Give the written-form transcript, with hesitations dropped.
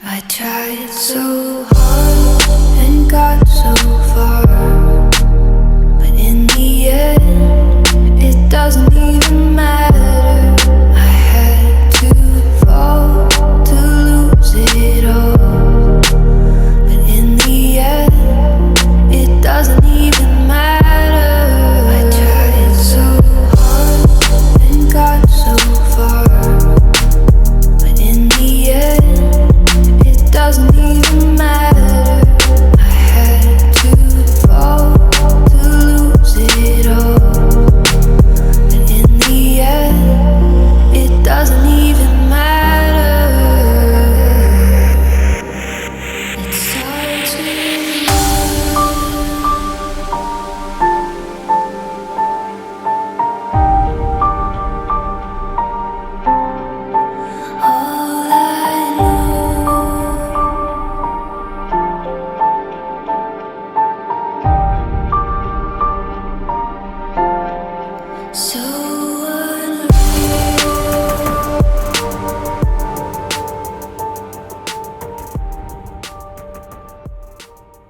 I tried so hard and got so far, but in the end, it doesn't even matter. I had to fall to lose it all, but in the end, it doesn't even matter. I tried so hard and got so far, but in the end, it doesn't even matter. I had to fall to lose it all, but in the end, it doesn't even matter. It starts with you. All I know. So